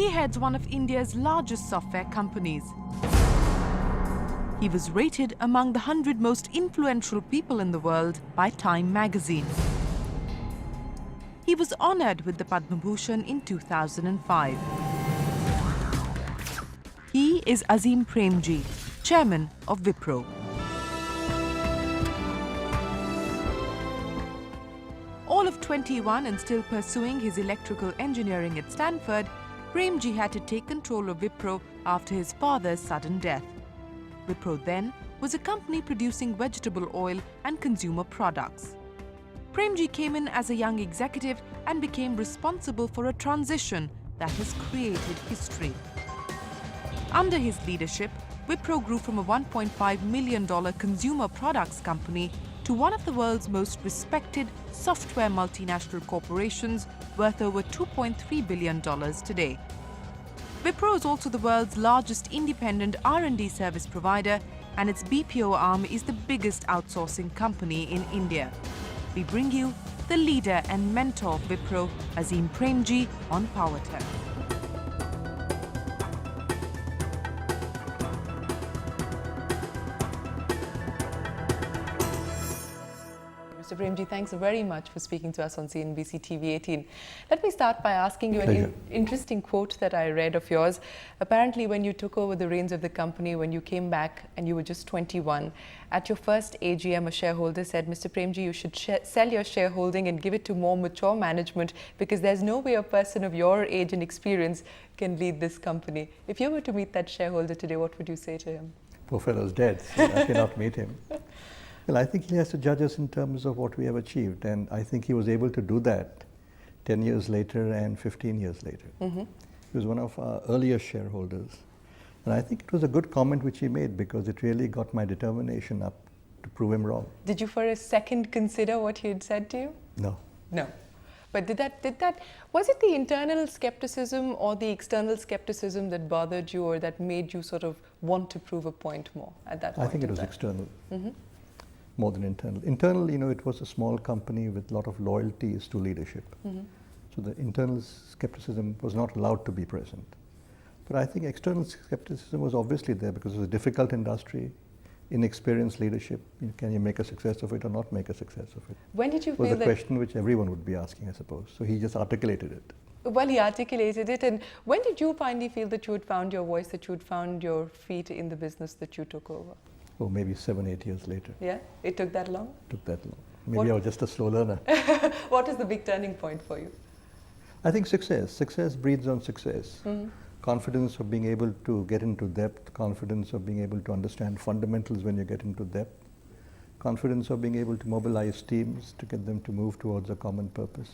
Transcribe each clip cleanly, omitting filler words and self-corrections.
He heads one of India's largest software companies. He was rated among the 100 most influential people in the world by Time magazine. He was honored with the Padma Bhushan in 2005. He is Azim Premji, chairman of Wipro. All of 21 and still pursuing his electrical engineering at Stanford, Premji had to take control of Wipro after his father's sudden death. Wipro then was a company producing vegetable oil and consumer products. Premji came in as a young executive and became responsible for a transition that has created history. Under his leadership, Wipro grew from a $1.5 million consumer products company to one of the world's most respected software multinational corporations worth over $2.3 billion today. Wipro is also the world's largest independent R&D service provider, and its BPO arm is the biggest outsourcing company in India. We bring you the leader and mentor of Wipro, Azim Premji, on Power Tech. Mr. Premji, thanks very much for speaking to us on CNBC-TV18. Let me start by asking you an interesting quote that I read of yours. Apparently, when you took over the reins of the company, when you came back and you were just 21, at your first AGM, a shareholder said, Mr. Premji, you should sell your shareholding and give it to more mature management because there's no way a person of your age and experience can lead this company. If you were to meet that shareholder today, what would you say to him? Poor fellow's dead, so I cannot meet him. Well, I think he has to judge us in terms of what we have achieved, and I think he was able to do that 10 years later and 15 years later. He was one of our earlier shareholders, and I think it was a good comment which he made because it really got my determination up to prove him wrong. Did you for a second consider what he had said to you? No. No. But was it the internal skepticism or the external skepticism that bothered you or that made you sort of want to prove a point more at that point? I think it was external. More than internal. Internal, it was a small company with a lot of loyalties to leadership. So the internal skepticism was not allowed to be present. But I think external skepticism was obviously there because it was a difficult industry, inexperienced leadership. Can you make a success of it or not make a success of it? When did you feel that? It was a question which everyone would be asking, I suppose. So he just articulated it. Well, he articulated it. And when did you finally feel that you had found your voice, that you had found your feet in the business that you took over? Oh, maybe 7-8 years later. Yeah? It took that long? It took that long. Maybe I was just a slow learner. What is the big turning point for you? I think success. Success breeds on success. Confidence of being able to get into depth, confidence of being able to understand fundamentals when you get into depth, confidence of being able to mobilize teams to get them to move towards a common purpose,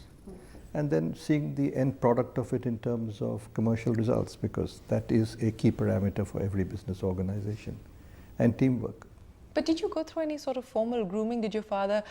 and then seeing the end product of it in terms of commercial results, because that is a key parameter for every business organization. And teamwork. But did you go through any sort of formal grooming? Did your father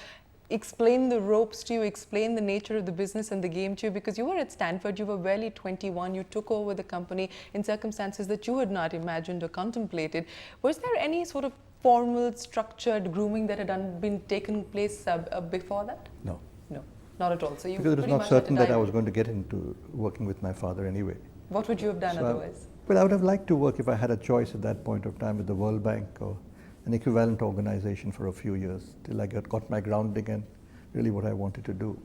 explain the ropes to you, explain the nature of the business and the game to you? Because you were at Stanford, you were barely 21, you took over the company in circumstances that you had not imagined or contemplated. Was there any sort of formal, structured grooming that had been taken place before that? No. No, not at all. So you because it was not certain that I was going to get into working with my father anyway. What would you have done otherwise? Well, I would have liked to work if I had a choice at that point of time with the World Bank or an equivalent organization for a few years till I got my grounding and really what I wanted to do.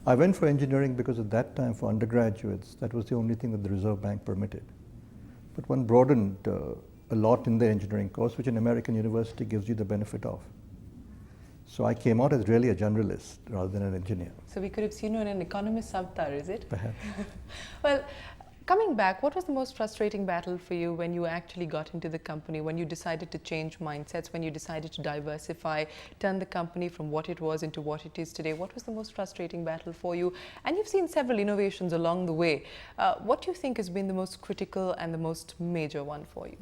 I went for engineering because at that time for undergraduates, that was the only thing that the Reserve Bank permitted. But one broadened a lot in the engineering course, which an American university gives you the benefit of. So I came out as really a generalist rather than an engineer. So we could have seen you in an economist avatar, is it? Perhaps. Well, coming back, what was the most frustrating battle for you when you actually got into the company, when you decided to change mindsets, when you decided to diversify, turn the company from what it was into what it is today? What was the most frustrating battle for you? And you've seen several innovations along the way. What do you think has been the most critical and the most major one for you?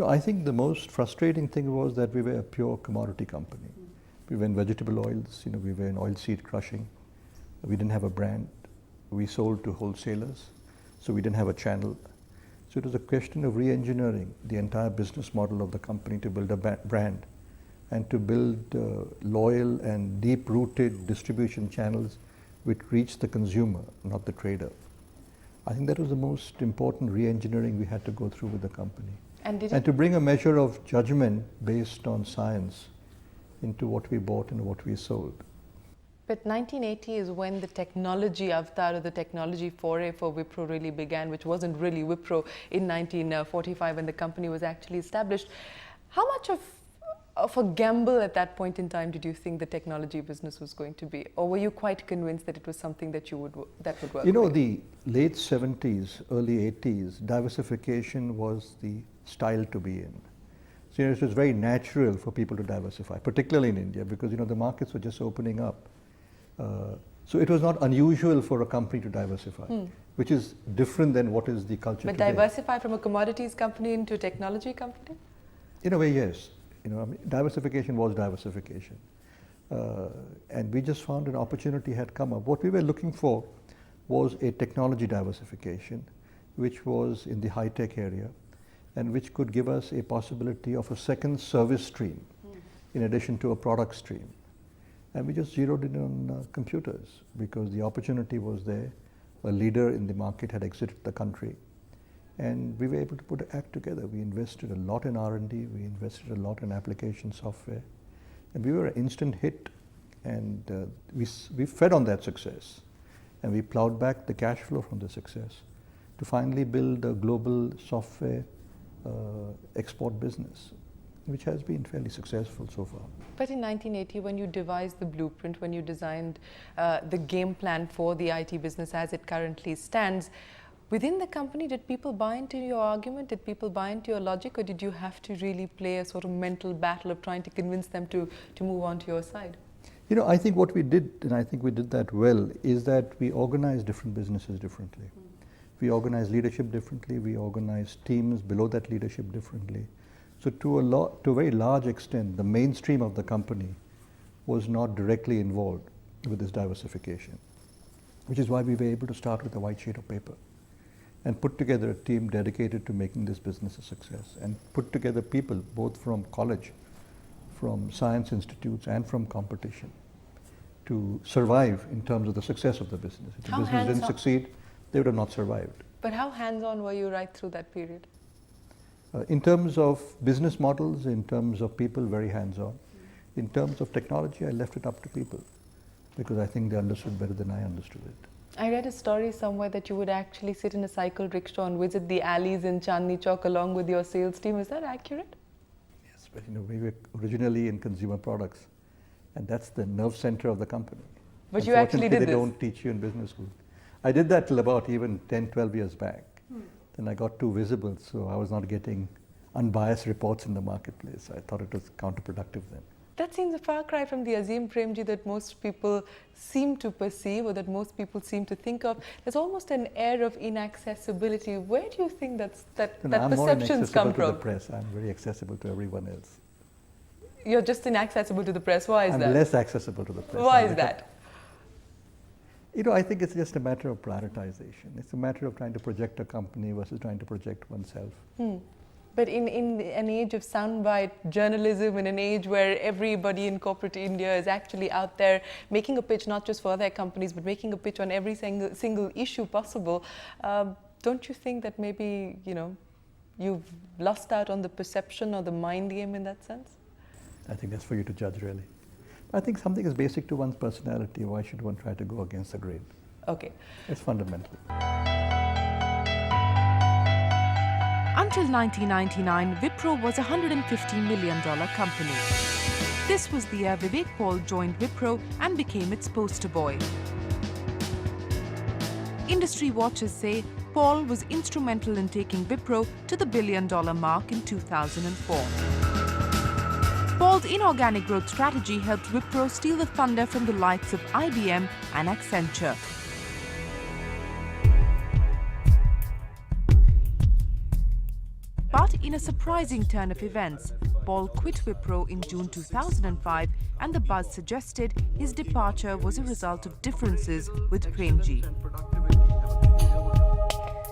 I think the most frustrating thing was that we were a pure commodity company. We were in vegetable oils, we were in oilseed crushing. We didn't have a brand. We sold to wholesalers. So we didn't have a channel. So it was a question of re-engineering the entire business model of the company to build a brand and to build loyal and deep-rooted distribution channels which reach the consumer, not the trader. I think that was the most important re-engineering we had to go through with the company. And to bring a measure of judgment based on science into what we bought and what we sold. But 1980 is when the technology avatar or the technology foray for Wipro really began, which wasn't really Wipro in 1945 when the company was actually established. How much of a gamble at that point in time did you think the technology business was going to be? Or were you quite convinced that it was something that would work? You know, the late 70s, early 80s, diversification was the style to be in. So it was very natural for people to diversify, particularly in India, because the markets were just opening up. So it was not unusual for a company to diversify, which is different than what is the culture But today. diversify from a commodities company into a technology company? In a way, yes. Diversification was diversification. And we just found an opportunity had come up. What we were looking for was a technology diversification, which was in the high-tech area, and which could give us a possibility of a second service stream in addition to a product stream. And we just zeroed in on computers because the opportunity was there. A leader in the market had exited the country. And we were able to put an act together. We invested a lot in R&D, we invested a lot in application software, and we were an instant hit. And we fed on that success, and we plowed back the cash flow from the success to finally build a global software export business, which has been fairly successful so far. But in 1980, when you devised the blueprint, when you designed the game plan for the IT business as it currently stands, within the company, did people buy into your argument? Did people buy into your logic? Or did you have to really play a sort of mental battle of trying to convince them to move on to your side? I think what we did, and I think we did that well, is that we organized different businesses differently. We organized leadership differently. We organized teams below that leadership differently. So to a very large extent, the mainstream of the company was not directly involved with this diversification, which is why we were able to start with a white sheet of paper and put together a team dedicated to making this business a success, and put together people both from college, from science institutes, and from competition to survive in terms of the success of the business. If the business didn't succeed, they would have not survived. But how hands-on were you right through that period? In terms of business models, in terms of people, very hands-on. In terms of technology, I left it up to people because I think they understood better than I understood it. I read a story somewhere that you would actually sit in a cycle rickshaw and visit the alleys in Chandni Chowk along with your sales team. Is that accurate? Yes, but we were originally in consumer products, and that's the nerve center of the company. But you actually did this? They don't teach you in business school. I did that till about even 10, 12 years back. Then I got too visible, so I was not getting unbiased reports in the marketplace. I thought it was counterproductive then. That seems a far cry from the Azim Premji that most people seem to perceive, or that most people seem to think of. There's almost an air of inaccessibility. Where do you think that perceptions come from? I'm more inaccessible to the press. I'm very accessible to everyone else. You're just inaccessible to the press. Why is that? I'm less accessible to the press. Why is that? I think it's just a matter of prioritization. It's a matter of trying to project a company versus trying to project oneself. But in an age of soundbite journalism, in an age where everybody in corporate India is actually out there making a pitch not just for their companies, but making a pitch on every single issue possible, don't you think that maybe, you've lost out on the perception or the mind game in that sense? I think that's for you to judge, really. I think something is basic to one's personality. Why should one try to go against the grain? Okay. It's fundamental. Until 1999, Wipro was a $150 million company. This was the year Vivek Paul joined Wipro and became its poster boy. Industry watchers say Paul was instrumental in taking Wipro to the $1 billion mark in 2004. Paul's inorganic growth strategy helped Wipro steal the thunder from the likes of IBM and Accenture. But in a surprising turn of events, Paul quit Wipro in June 2005, and the buzz suggested his departure was a result of differences with Premji.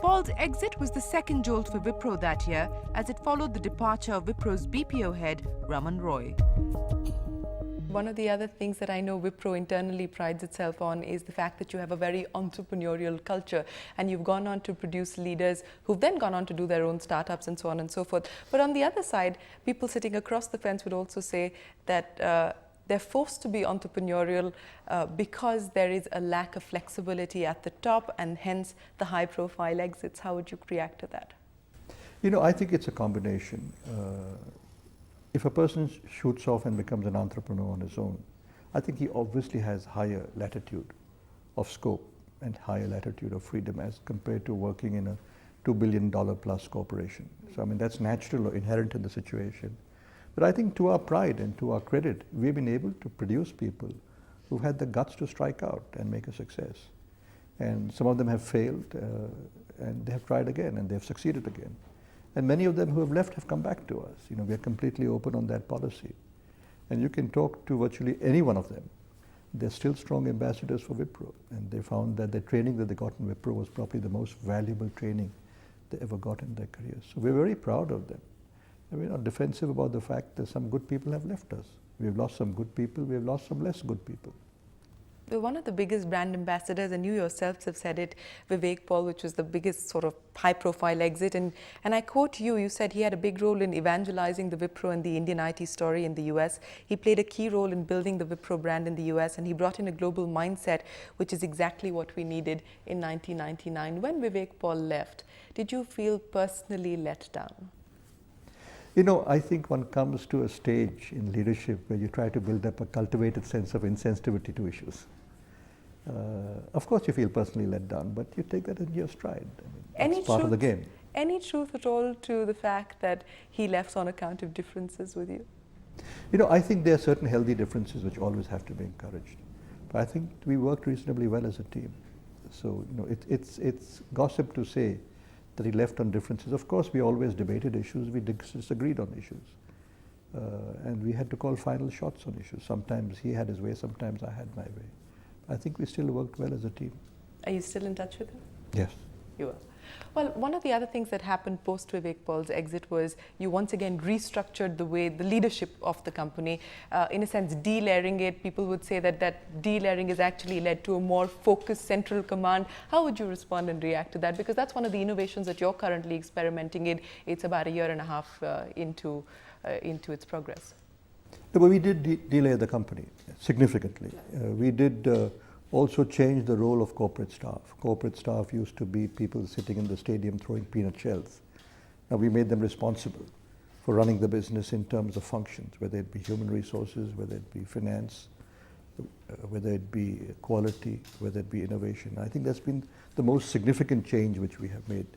Paul's exit was the second jolt for Wipro that year, as it followed the departure of Wipro's BPO head, Raman Roy. One of the other things that I know Wipro internally prides itself on is the fact that you have a very entrepreneurial culture, and you've gone on to produce leaders who've then gone on to do their own startups and so on and so forth. But on the other side, people sitting across the fence would also say that they're forced to be entrepreneurial because there is a lack of flexibility at the top, and hence the high profile exits. How would you react to that? You know, I think it's a combination. If a person shoots off and becomes an entrepreneur on his own, I think he obviously has higher latitude of scope and higher latitude of freedom as compared to working in a $2 billion plus corporation. So I mean, that's natural or inherent in the situation. But I think to our pride and to our credit, we've been able to produce people who've had the guts to strike out and make a success. And some of them have failed and they have tried again and they've succeeded again. And many of them who have left have come back to us. You know, we are completely open on that policy. And you can talk to virtually any one of them. They're still strong ambassadors for Wipro. And they found that the training that they got in Wipro was probably the most valuable training they ever got in their careers. So we're very proud of them. And we're not defensive about the fact that some good people have left us. We've lost some good people, we've lost some less good people. One of the biggest brand ambassadors, and you yourselves have said it, Vivek Paul, which was the biggest sort of high-profile exit. And I quote you, you said he had a big role in evangelizing the Wipro and the Indian IT story in the US. He played a key role in building the Wipro brand in the US, and he brought in a global mindset, which is exactly what we needed in 1999. When Vivek Paul left, did you feel personally let down? You know, I think one comes to a stage in leadership where you try to build up a cultivated sense of insensitivity to issues. Of course you feel personally let down, but you take that in your stride. I mean, that's part of the game. Any truth at all to the fact that he left on account of differences with you? You know, I think there are certain healthy differences which always have to be encouraged. But I think we worked reasonably well as a team. So, you know, it's gossip to say that he left on differences. Of course, we always debated issues, we disagreed on issues. And we had to call final shots on issues. Sometimes he had his way, sometimes I had my way. I think we still worked well as a team. Are you still in touch with him? Yes. You are. Well, one of the other things that happened post Vivek Paul's exit was you once again restructured the leadership of the company, in a sense delayering it. People would say that delayering has actually led to a more focused central command. How would you respond and react to that? Because that's one of the innovations that you're currently experimenting in. It's about a year and a half into its progress. No, but we did delay the company significantly. We did also change the role of corporate staff. Corporate staff used to be people sitting in the stadium throwing peanut shells. Now we made them responsible for running the business in terms of functions, whether it be human resources, whether it be finance, whether it be quality, whether it be innovation. I think that's been the most significant change which we have made,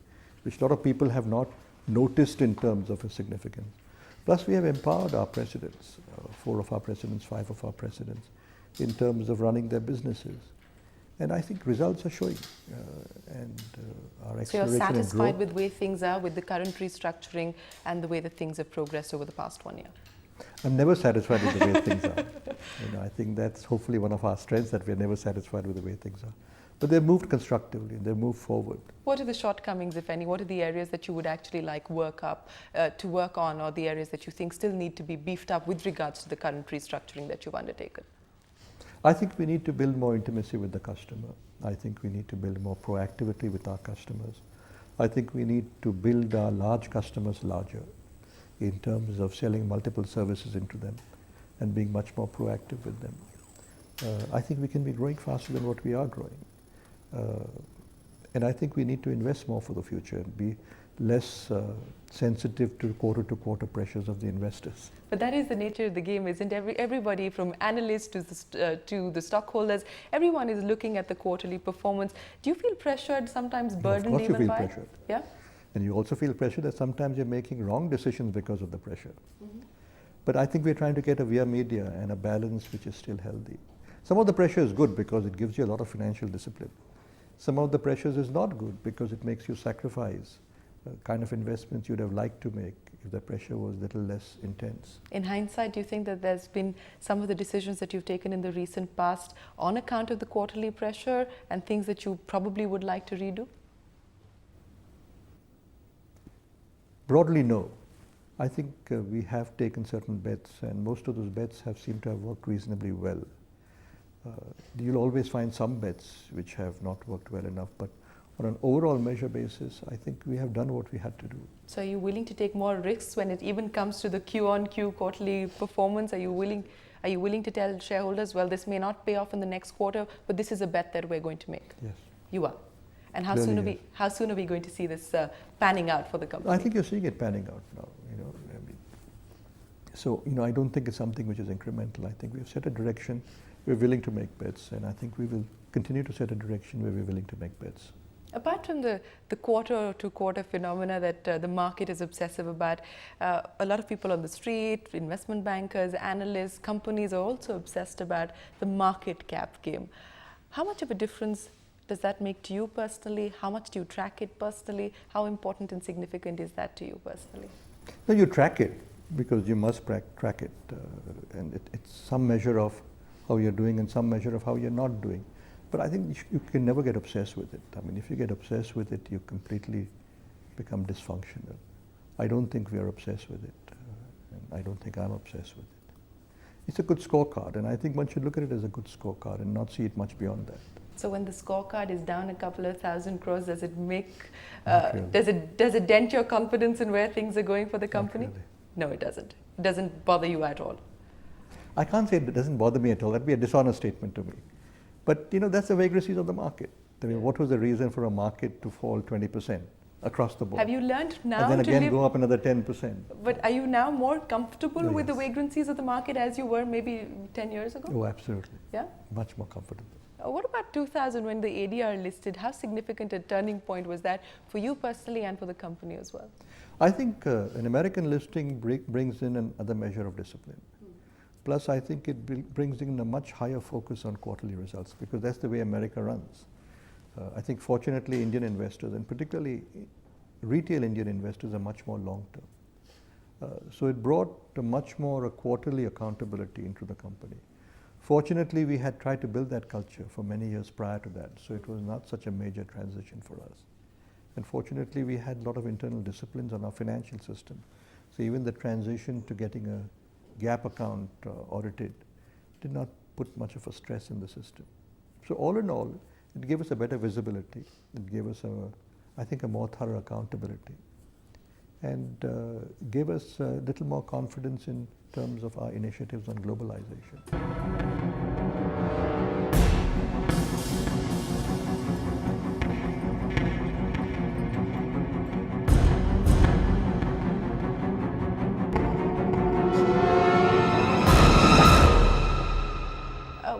which a lot of people have not noticed in terms of its significance. Plus we have empowered our presidents, 4 of our presidents, 5 of our presidents, in terms of running their businesses. And I think results are showing. Our acceleration. So you're satisfied with the way things are, with the current restructuring and the way that things have progressed over the past 1 year? I'm never satisfied with the way things are. You know, I think that's hopefully one of our strengths, that we're never satisfied with the way things are. But they've moved constructively, they've moved forward. What are the shortcomings, if any? What are the areas that you would actually like to work on, or the areas that you think still need to be beefed up with regards to the current restructuring that you've undertaken? I think we need to build more intimacy with the customer. I think we need to build more proactivity with our customers. I think we need to build our large customers larger in terms of selling multiple services into them and being much more proactive with them. I think we can be growing faster than what we are growing. And I think we need to invest more for the future and be less sensitive to quarter pressures of the investors. But that is the nature of the game, isn't it? Everybody from analysts to the stockholders, everyone is looking at the quarterly performance. Do you feel pressured, sometimes burdened even by? Of course you feel pressured. Yeah? And you also feel pressure that sometimes you're making wrong decisions because of the pressure. Mm-hmm. But I think we're trying to get a via media and a balance which is still healthy. Some of the pressure is good because it gives you a lot of financial discipline. Some of the pressures is not good because it makes you sacrifice kind of investments you'd have liked to make if the pressure was a little less intense. In hindsight, do you think that there's been some of the decisions that you've taken in the recent past on account of the quarterly pressure and things that you probably would like to redo? Broadly, no. I think we have taken certain bets, and most of those bets have seemed to have worked reasonably well. You'll always find some bets which have not worked well enough, but on an overall measure basis, I think we have done what we had to do. So are you willing to take more risks when it even comes to the Q-on-Q quarterly performance? Are you willing to tell shareholders, well, this may not pay off in the next quarter, but this is a bet that we're going to make? Yes. You are. And how Clearly, soon are we going to see this panning out for the company? I think you're seeing it panning out now. I don't think it's something which is incremental. I think we've set a direction. We're willing to make bets, and I think we will continue to set a direction where we're willing to make bets. Apart from the quarter-to-quarter phenomena that the market is obsessive about, a lot of people on the street, investment bankers, analysts, companies are also obsessed about the market cap game. How much of a difference does that make to you personally? How much do you track it personally? How important and significant is that to you personally? No, you track it because you must track it. And it's some measure of how you're doing and some measure of how you're not doing. But I think you can never get obsessed with it. I mean, if you get obsessed with it, you completely become dysfunctional. I don't think we are obsessed with it. And I don't think I'm obsessed with it. It's a good scorecard, and I think one should look at it as a good scorecard and not see it much beyond that. So when the scorecard is down a couple of thousand crores, does it make, Really. does it dent your confidence in where things are going for the company? Really. No, it doesn't. It doesn't bother you at all. I can't say it doesn't bother me at all. That'd be a dishonest statement to me. But that's the vagaries of the market. I mean, what was the reason for a market to fall 20% across the board? Have you learned now and then to again live, go up another 10%? but are you now more comfortable with the Yes. vagrancies of the market as you were maybe 10 years ago? Oh, absolutely. Yeah? Much more comfortable. What about 2000 when the ADR listed? How significant a turning point was that for you personally and for the company as well? I think an American listing brings in another measure of discipline. Plus, I think it brings in a much higher focus on quarterly results because that's the way America runs. I think fortunately Indian investors, and particularly retail Indian investors, are much more long-term. So it brought a much more quarterly accountability into the company. Fortunately, we had tried to build that culture for many years prior to that, so it was not such a major transition for us. And fortunately, we had a lot of internal disciplines on our financial system. So even the transition to getting a GAAP account audited did not put much of a stress in the system. So all in all, it gave us a better visibility. It gave us, I think, a more thorough accountability, and gave us a little more confidence in terms of our initiatives on globalization.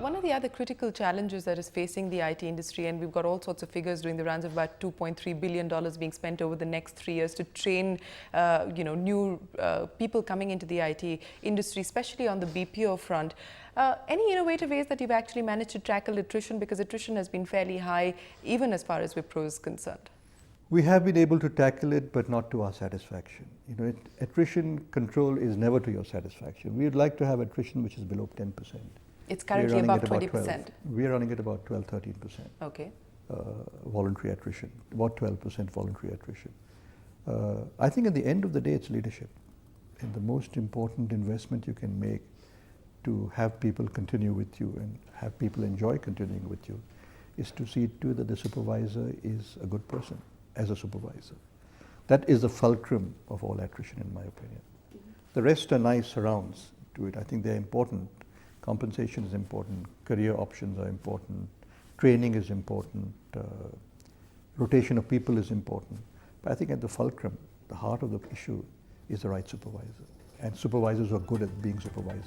One of the other critical challenges that is facing the IT industry, and we've got all sorts of figures doing the rounds of about $2.3 billion being spent over the next 3 years to train new people coming into the IT industry, especially on the BPO front. Any innovative ways that you've actually managed to tackle attrition? Because attrition has been fairly high, even as far as Wipro is concerned. We have been able to tackle it, but not to our satisfaction. Attrition control is never to your satisfaction. We would like to have attrition which is below 10%. It's currently above 20%. We are running at about 12, 13%. Okay. Voluntary attrition, about 12% voluntary attrition. I think at the end of the day, it's leadership. And the most important investment you can make to have people continue with you and have people enjoy continuing with you is to see to it that the supervisor is a good person as a supervisor. That is the fulcrum of all attrition, in my opinion. The rest are nice surrounds to it. I think they're important. Compensation is important, career options are important, training is important, rotation of people is important. But I think at the fulcrum, the heart of the issue is the right supervisor. And supervisors are good at being supervisors.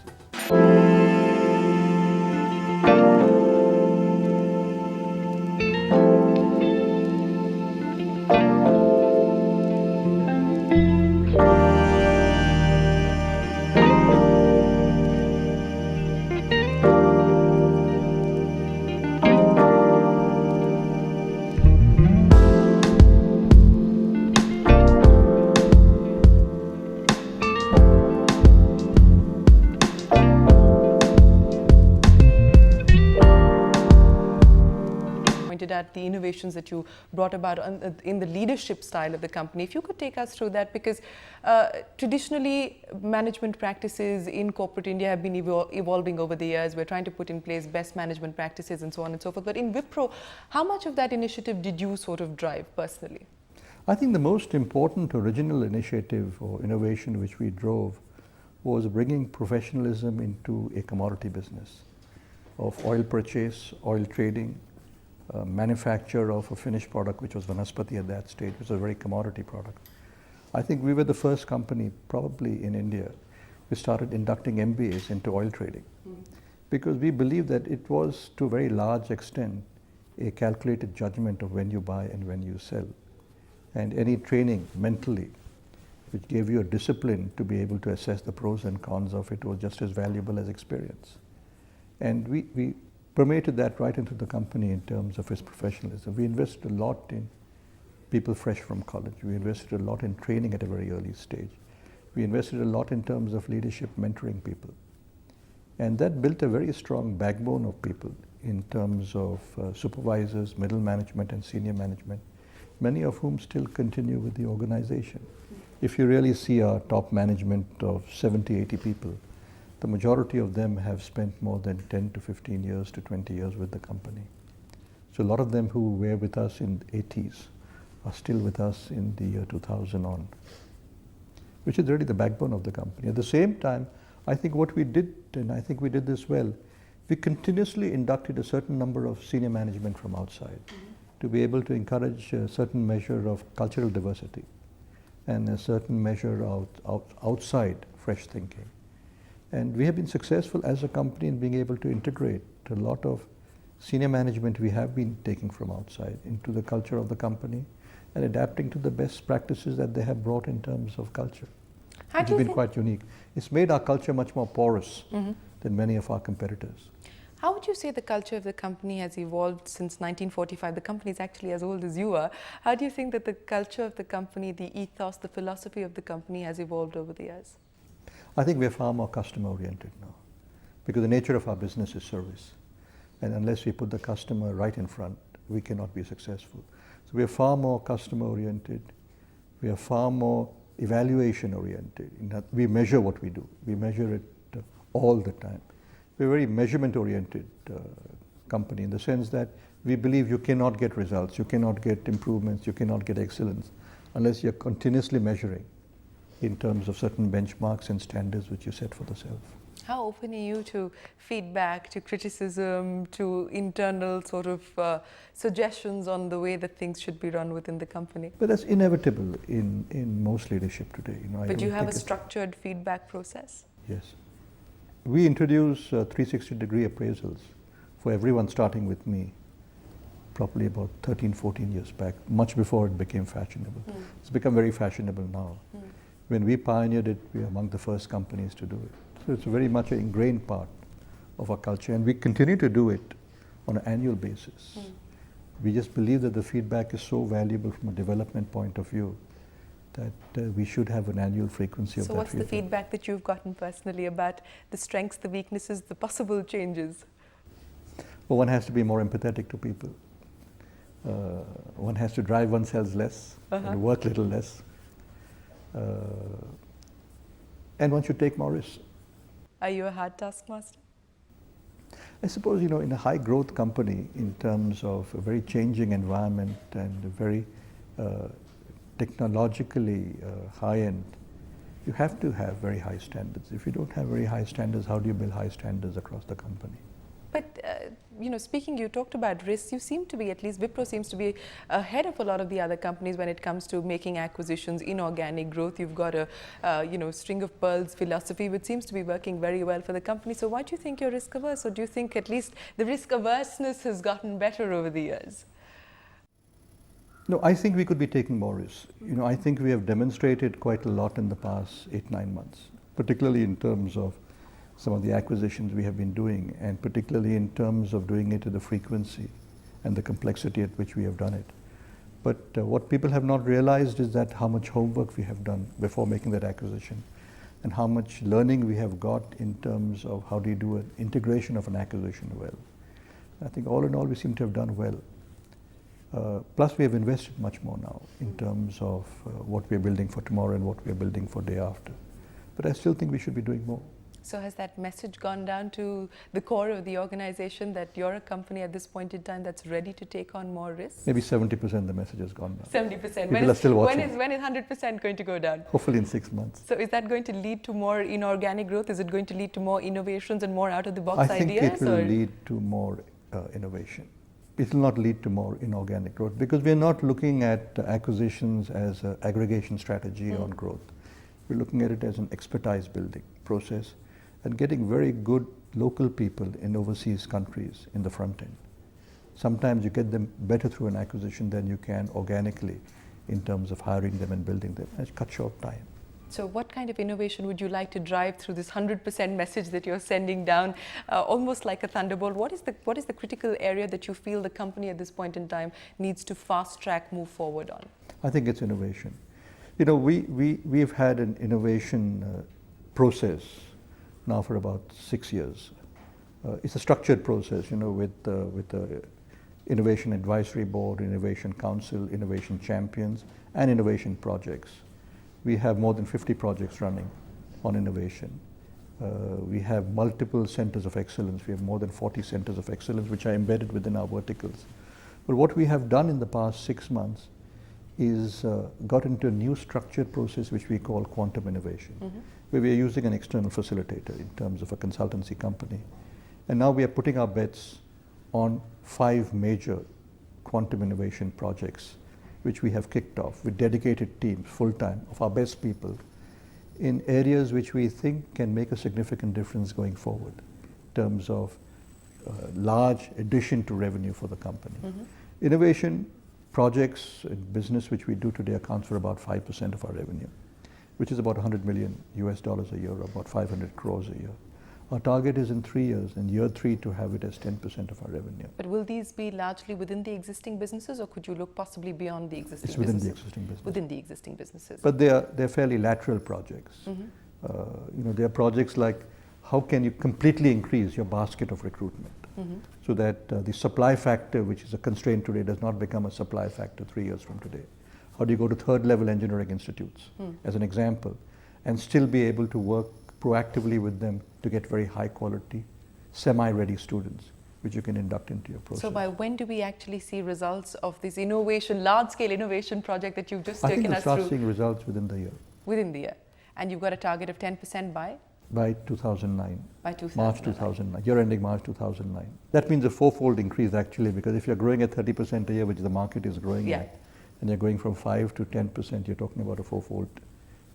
at the innovations that you brought about in the leadership style of the company. If you could take us through that, because traditionally management practices in corporate India have been evolving over the years. We're trying to put in place best management practices and so on and so forth. But in Wipro, how much of that initiative did you sort of drive personally? I think the most important original initiative or innovation which we drove was bringing professionalism into a commodity business of oil purchase, oil trading, manufacture of a finished product, which was Vanaspati at that stage, which was a very commodity product. I think we were the first company, probably in India, who started inducting MBAs into oil trading, because we believed that it was, to a very large extent, a calculated judgment of when you buy and when you sell. And any training mentally, which gave you a discipline to be able to assess the pros and cons of it, was just as valuable as experience. And we permeated that right into the company in terms of its professionalism. We invested a lot in people fresh from college. We invested a lot in training at a very early stage. We invested a lot in terms of leadership, mentoring people. And that built a very strong backbone of people in terms of supervisors, middle management and senior management, many of whom still continue with the organization. If you really see our top management of 70, 80 people, the majority of them have spent more than 10 to 15 years to 20 years with the company. So a lot of them who were with us in the 80s are still with us in the year 2000 on, which is really the backbone of the company. At the same time, I think what we did, and I think we did this well, we continuously inducted a certain number of senior management from outside to be able to encourage a certain measure of cultural diversity and a certain measure of outside fresh thinking. And we have been successful as a company in being able to integrate a lot of senior management we have been taking from outside into the culture of the company and adapting to the best practices that they have brought in terms of culture, which has been quite unique. It's made our culture much more porous than many of our competitors. How would you say the culture of the company has evolved since 1945? The company is actually as old as you are. How do you think that the culture of the company, the ethos, the philosophy of the company has evolved over the years? I think we're far more customer oriented now, because the nature of our business is service. And unless we put the customer right in front, we cannot be successful. So we are far more customer oriented. We are far more evaluation oriented. In that we measure what we do. We measure it all the time. We're a very measurement oriented company in the sense that we believe you cannot get results, you cannot get improvements, you cannot get excellence unless you're continuously measuring in terms of certain benchmarks and standards which you set for the self. How open are you to feedback, to criticism, to internal sort of suggestions on the way that things should be run within the company? But that's inevitable in most leadership today. But you have a structured feedback process? Yes. We introduce 360-degree appraisals for everyone, starting with me, probably about 13, 14 years back, much before it became fashionable. It's become very fashionable now. When we pioneered it, we were among the first companies to do it. So it's very much an ingrained part of our culture, and we continue to do it on an annual basis. We just believe that the feedback is so valuable from a development point of view that we should have an annual frequency of that feedback. So what's the feedback that you've gotten personally about the strengths, the weaknesses, the possible changes? Well, one has to be more empathetic to people. One has to drive oneself less and work a little less. And one should take more risks. Are you a hard taskmaster? I suppose, in a high growth company, in terms of a very changing environment and a very technologically high end, you have to have very high standards. If you don't have very high standards, how do you build high standards across the company? But, speaking, you talked about risks. You seem to be, at least Wipro seems to be ahead of a lot of the other companies when it comes to making acquisitions, inorganic growth. You've got a, string of pearls philosophy, which seems to be working very well for the company. So why do you think you're risk averse? Or do you think at least the risk averseness has gotten better over the years? No, I think we could be taking more risks. I think we have demonstrated quite a lot in the past 8-9 months, particularly in terms of some of the acquisitions we have been doing, and particularly in terms of doing it to the frequency and the complexity at which we have done it. But what people have not realized is that how much homework we have done before making that acquisition, and how much learning we have got in terms of how do you do an integration of an acquisition well. I think all in all we seem to have done well. Plus, we have invested much more now in terms of what we are building for tomorrow and what we are building for day after. But I still think we should be doing more. So has that message gone down to the core of the organization that you're a company at this point in time that's ready to take on more risks? Maybe 70% the message has gone down. 70%. People are still watching. When is 100% going to go down? Hopefully in 6 months. So is that going to lead to more inorganic growth? Is it going to lead to more innovations and more out-of-the-box ideas? I think it will lead to more innovation. It will not lead to more inorganic growth because we are not looking at acquisitions as an aggregation strategy on growth. We're looking at it as an expertise building process and getting very good local people in overseas countries in the front end. Sometimes you get them better through an acquisition than you can organically in terms of hiring them and building them. It cuts short time. So what kind of innovation would you like to drive through this 100% message that you're sending down, almost like a thunderbolt? What is the critical area that you feel the company at this point in time needs to fast track, move forward on? I think it's innovation. You know, we've had an innovation process now for about 6 years. It's a structured process, you know, with the Innovation Advisory Board, Innovation Council, Innovation Champions, and Innovation Projects. We have more than 50 projects running on innovation. We have multiple centers of excellence. We have more than 40 centers of excellence which are embedded within our verticals. But what we have done in the past 6 months is got into a new structured process which we call quantum innovation, where we are using an external facilitator in terms of a consultancy company. And now we are putting our bets on 5 major quantum innovation projects which we have kicked off with dedicated teams, full-time, of our best people in areas which we think can make a significant difference going forward in terms of large addition to revenue for the company. Innovation projects in business which we do today accounts for about 5% of our revenue, which is about $100 million a year, or about 500 crores a year. Our target is in 3 years, in year 3 to have it as 10% of our revenue. But will these be largely within the existing businesses, or could you look possibly beyond the existing businesses? It's within businesses? the existing business. Within the existing businesses. But they're fairly lateral projects. You know, they are projects like how can you completely increase your basket of recruitment so that the supply factor, which is a constraint today, does not become a supply factor 3 years from today. How do you go to third level engineering institutes, as an example, and still be able to work proactively with them to get very high quality, semi-ready students, which you can induct into your process. So by when do we actually see results of this innovation, large-scale innovation project that you've just taken us through? I think we'll start seeing results within the year. Within the year. And you've got a target of 10% by? By 2009. By 2009. March 2009. Year ending March 2009. That means a 4-fold increase actually, because if you're growing at 30% a year, which the market is growing at, and you're going from 5 to 10%, you're talking about a 4-fold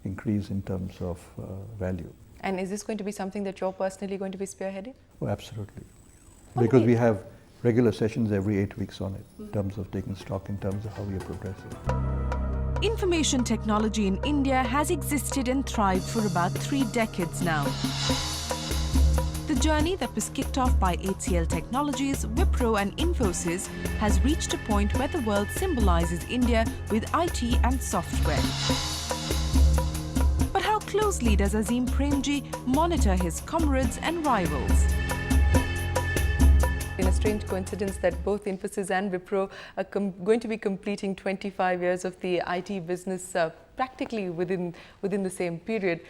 increase in terms of value. And is this going to be something that you're personally going to be spearheading? Oh, absolutely. Because we have regular sessions every 8 weeks on it, in terms of taking stock, in terms of how we are progressing. Information technology in India has existed and thrived for about 3 decades now. The journey that was kicked off by HCL Technologies, Wipro and Infosys has reached a point where the world symbolizes India with IT and software. But how closely does Azim Premji monitor his comrades and rivals? In a strange coincidence that both Infosys and Wipro are going to be completing 25 years of the IT business practically within the same period.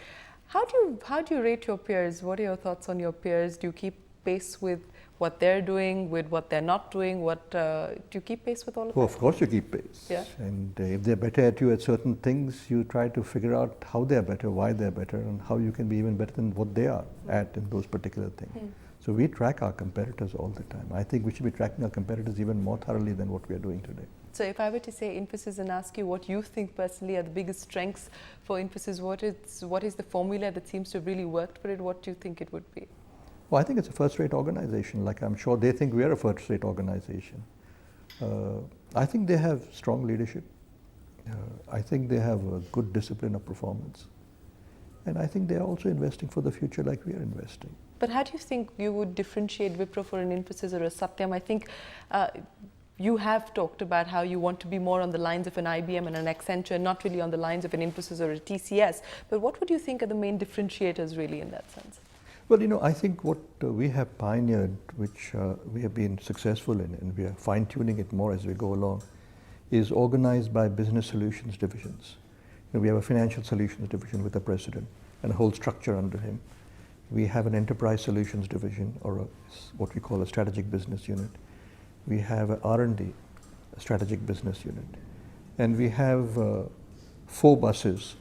How do you rate your peers? What are your thoughts on your peers? Do you keep pace with what they're doing, with what they're not doing? Do you keep pace with all of that? Well, of course you keep pace. Yeah. And if they're better at you at certain things, you try to figure out how they're better, why they're better, and how you can be even better than what they are at in those particular things. So we track our competitors all the time. I think we should be tracking our competitors even more thoroughly than what we are doing today. So if I were to say Infosys and ask you what you think personally are the biggest strengths for Infosys, what is the formula that seems to have really worked for it? What do you think it would be? Well, I think it's a first-rate organization. Like I'm sure they think we are a first-rate organization. I think they have strong leadership. I think they have a good discipline of performance. And I think they are also investing for the future like we are investing. But how do you think you would differentiate Wipro for an Infosys or a Satyam? I think you have talked about how you want to be more on the lines of an IBM and an Accenture, not really on the lines of an Infosys or a TCS. But what would you think are the main differentiators really in that sense? Well, you know, I think what we have pioneered, which we have been successful in, and we are fine-tuning it more as we go along, is organized by business solutions divisions. We have a financial solutions division with a president and a whole structure under him. We have an enterprise solutions division, or what we call a strategic business unit. We have an R&D, a strategic business unit. And we have 4 buses,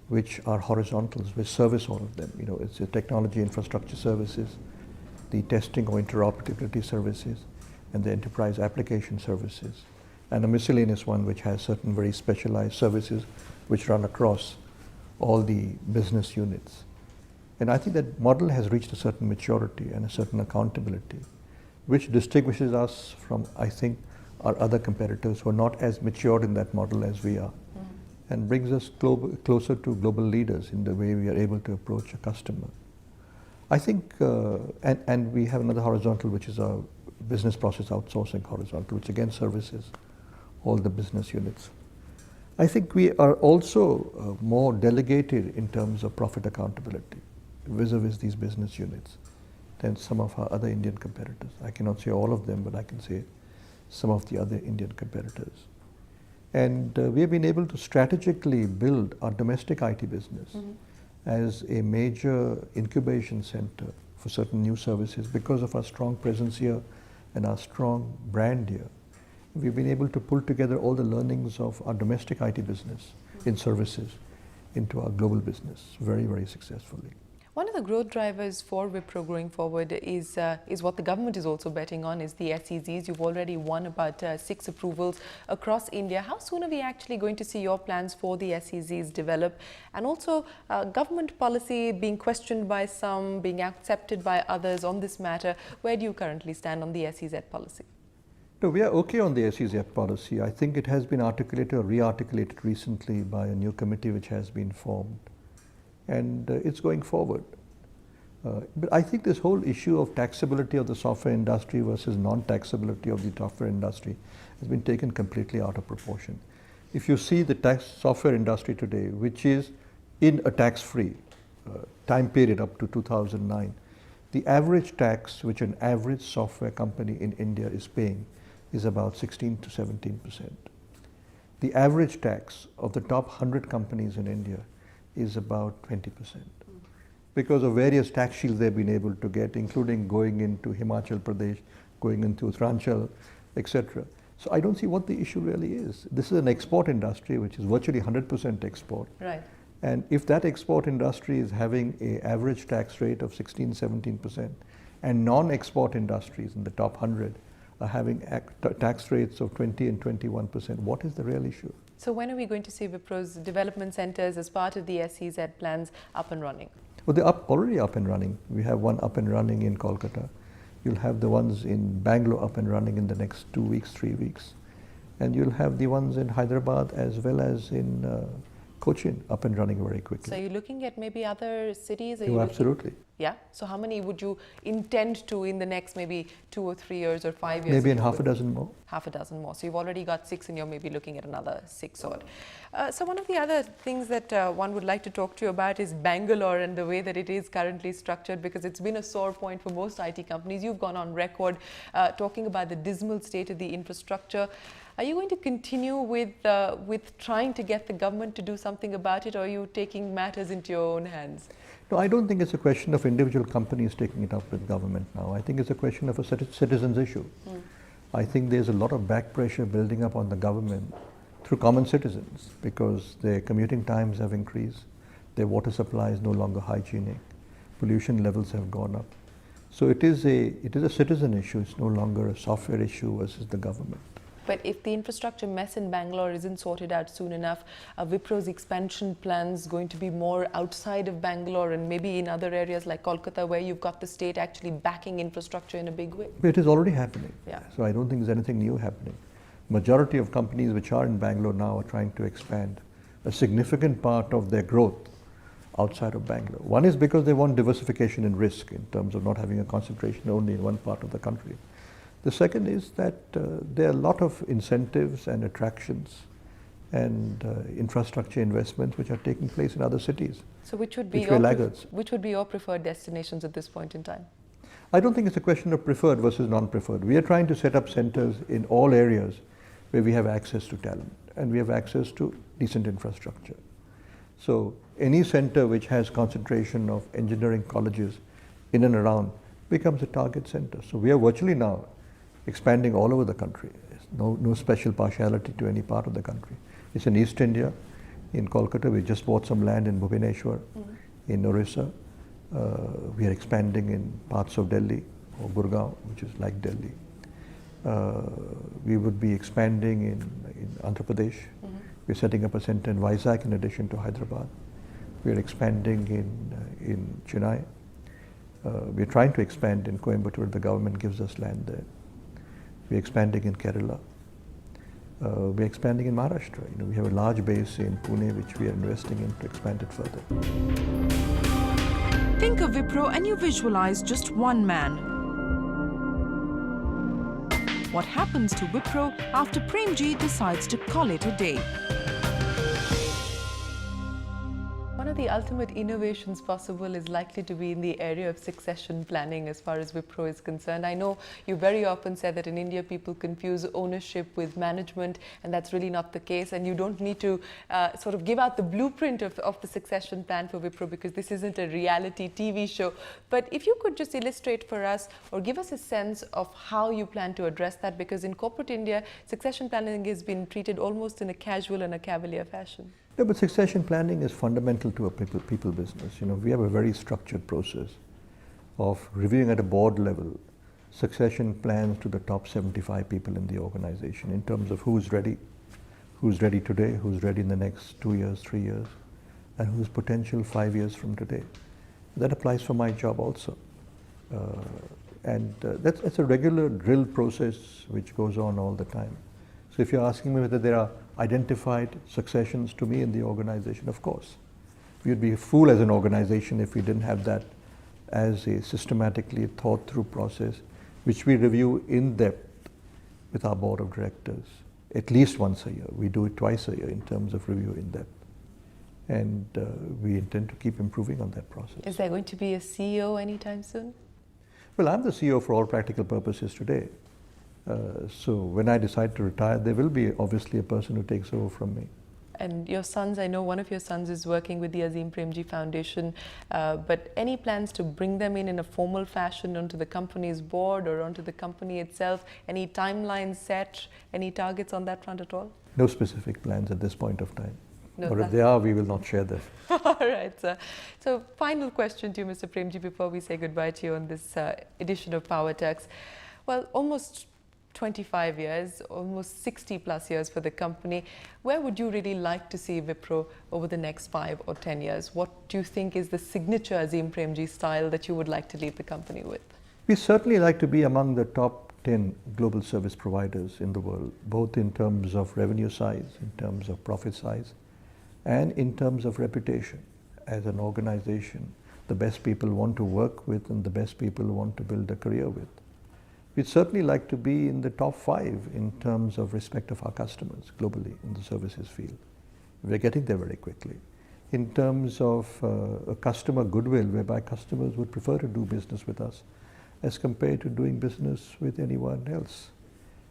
which are horizontals, which service all of them. It's the technology infrastructure services, the testing or interoperability services, and the enterprise application services, and a miscellaneous one which has certain very specialized services which run across all the business units. And I think that model has reached a certain maturity and a certain accountability, which distinguishes us from, I think, our other competitors who are not as matured in that model as we are, and brings us closer to global leaders in the way we are able to approach a customer. I think, and we have another horizontal, which is our business process outsourcing horizontal, which again services all the business units. I think we are also more delegated in terms of profit accountability vis-a-vis these business units than some of our other Indian competitors. I cannot say all of them, but I can say some of the other Indian competitors. And we have been able to strategically build our domestic IT business as a major incubation center for certain new services because of our strong presence here and our strong brand here. We've been able to pull together all the learnings of our domestic IT business in services into our global business very, very successfully. One of the growth drivers for Wipro going forward is what the government is also betting on, is the SEZs. You've already won about 6 approvals across India. How soon are we actually going to see your plans for the SEZs develop? And also government policy being questioned by some, being accepted by others on this matter. Where do you currently stand on the SEZ policy? No, we are okay on the SEZ policy. I think it has been articulated or re-articulated recently by a new committee which has been formed. And it's going forward. But I think this whole issue of taxability of the software industry versus non-taxability of the software industry has been taken completely out of proportion. If you see the software industry today, which is in a tax-free time period up to 2009, the average tax which an average software company in India is paying is about 16 to 17%. The average tax of the top 100 companies in India is about 20%. Because of various tax shields they've been able to get, including going into Himachal Pradesh, going into Uttarakhand, etc. So I don't see what the issue really is. This is an export industry which is virtually 100% export. Right. And if that export industry is having an average tax rate of 16, 17%, and non-export industries in the top 100 are having tax rates of 20 and 21%, what is the real issue? So when are we going to see Wipro's development centers as part of the SEZ plans up and running? Well, they're already up and running. We have one up and running in Kolkata. You'll have the ones in Bangalore up and running in the next 2 weeks, 3 weeks. And you'll have the ones in Hyderabad as well as in Cochin up and running very quickly. So you're looking at maybe other cities? Oh, absolutely. Yeah. So how many would you intend to in the next maybe 2 or 3 years or 5 years? Maybe in half a dozen more. Half a dozen more. So you've already got 6 and you're maybe looking at another 6 odd. So one of the other things that one would like to talk to you about is Bangalore and the way that it is currently structured, because it's been a sore point for most IT companies. You've gone on record talking about the dismal state of the infrastructure. Are you going to continue with trying to get the government to do something about it, or are you taking matters into your own hands? No, I don't think it's a question of individual companies taking it up with government now. I think it's a question of a citizens issue. I think there's a lot of back pressure building up on the government through common citizens because their commuting times have increased, their water supply is no longer hygienic, pollution levels have gone up. So it is a citizen issue, it's no longer a software issue versus the government. But if the infrastructure mess in Bangalore isn't sorted out soon enough, Wipro's expansion plans going to be more outside of Bangalore and maybe in other areas like Kolkata, where you've got the state actually backing infrastructure in a big way? But it is already happening. Yeah. So I don't think there's anything new happening. Majority of companies which are in Bangalore now are trying to expand a significant part of their growth outside of Bangalore. One is because they want diversification in risk in terms of not having a concentration only in one part of the country. The second is that there are a lot of incentives and attractions and infrastructure investments which are taking place in other cities. So which would be your preferred destinations at this point in time? I don't think it's a question of preferred versus non-preferred. We are trying to set up centers in all areas where we have access to talent and we have access to decent infrastructure. So any center which has concentration of engineering colleges in and around becomes a target center. So we are virtually now expanding all over the country. No special partiality to any part of the country. It's in East India, in Kolkata. We just bought some land in Bhubaneswar, in Orissa. We are expanding in parts of Delhi, or Gurgaon, which is like Delhi. We would be expanding in Andhra Pradesh. We're setting up a center in Vizag in addition to Hyderabad. We're expanding in Chennai. We're trying to expand in Coimbatore. The government gives us land there. We're expanding in Kerala. We're expanding in Maharashtra. We have a large base in Pune which we are investing in to expand it further. Think of Wipro and you visualize just one man. What happens to Wipro after Premji decides to call it a day? One of the ultimate innovations possible is likely to be in the area of succession planning as far as Wipro is concerned. I know you very often said that in India people confuse ownership with management, and that's really not the case, and you don't need to sort of give out the blueprint of the succession plan for Wipro because this isn't a reality TV show. But if you could just illustrate for us or give us a sense of how you plan to address that, because in corporate India, succession planning has been treated almost in a casual and a cavalier fashion. Yeah, but succession planning is fundamental to a people business. We have a very structured process of reviewing at a board level succession plans to the top 75 people in the organization in terms of who's ready today, who's ready in the next 2 years, 3 years, and who's potential 5 years from today. That applies for my job also. That's a regular drill process which goes on all the time. So if you're asking me whether there are identified successions to me in the organization, of course. We'd be a fool as an organization if we didn't have that as a systematically thought through process, which we review in depth with our board of directors at least once a year. We do it twice a year in terms of review in depth. And we intend to keep improving on that process. Is there going to be a CEO anytime soon? Well, I'm the CEO for all practical purposes today. So when I decide to retire, there will be obviously a person who takes over from me. And your sons, I know one of your sons is working with the Azim Premji Foundation, but any plans to bring them in a formal fashion onto the company's board or onto the company itself? Any timelines set? Any targets on that front at all? No specific plans at this point of time. No, or if they are, we will not share them. All right, sir. So final question to you, Mr. Premji, before we say goodbye to you on this edition of Power Talks. Well, almost 25 years, almost 60 plus years for the company. Where would you really like to see Wipro over the next 5 or 10 years? What do you think is the signature Azim Premji style that you would like to lead the company with? We certainly like to be among the top 10 global service providers in the world, both in terms of revenue size, in terms of profit size, and in terms of reputation. As an organization, the best people want to work with and the best people want to build a career with. We'd certainly like to be in the top 5 in terms of respect of our customers globally in the services field. We're getting there very quickly. In terms of a customer goodwill, whereby customers would prefer to do business with us as compared to doing business with anyone else.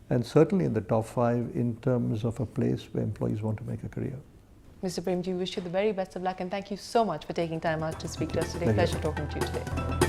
And certainly in the top 5 in terms of a place where employees want to make a career. Mr. Premji, we wish you the very best of luck and thank you so much for taking time out to speak to us today. Pleasure talking to you today.